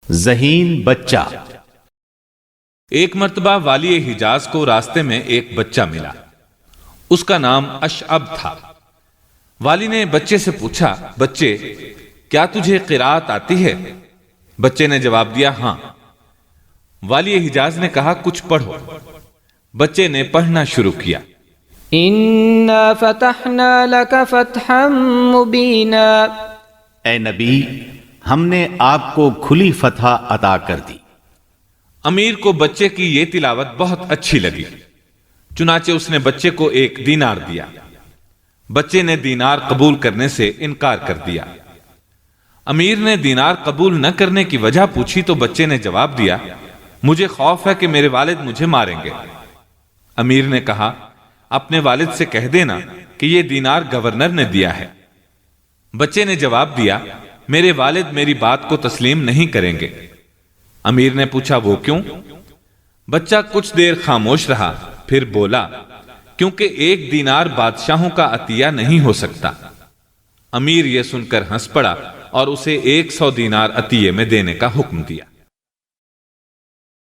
ذہین بچہ۔ ایک مرتبہ والی حجاز کو راستے میں ایک بچہ ملا۔ اس کا نام اشعب تھا۔ والی نے بچے سے پوچھا، بچے کیا تجھے قرات آتی ہے؟ بچے نے جواب دیا، ہاں۔ والی حجاز نے کہا، کچھ پڑھو۔ بچے نے پڑھنا شروع کیا۔ اِنَّا فَتَحْنَا لَكَ فَتْحًا مُبِينًا، اے نبی، ہم نے آپ کو کھلی فتح عطا کر دی۔ امیر کو بچے کی یہ تلاوت بہت اچھی لگی، چنانچہ اس نے بچے کو 1 دینار دیا۔ بچے نے دینار قبول کرنے سے انکار کر دیا۔ امیر نے دینار قبول نہ کرنے کی وجہ پوچھی تو بچے نے جواب دیا، مجھے خوف ہے کہ میرے والد مجھے ماریں گے۔ امیر نے کہا، اپنے والد سے کہہ دینا کہ یہ دینار گورنر نے دیا ہے۔ بچے نے جواب دیا، میرے والد میری بات کو تسلیم نہیں کریں گے۔ امیر نے پوچھا، وہ کیوں؟ بچہ کچھ دیر خاموش رہا، پھر بولا، کیونکہ 1 دینار بادشاہوں کا عطیہ نہیں ہو سکتا۔ امیر یہ سن کر ہنس پڑا اور اسے 100 دینار عطیے میں دینے کا حکم دیا۔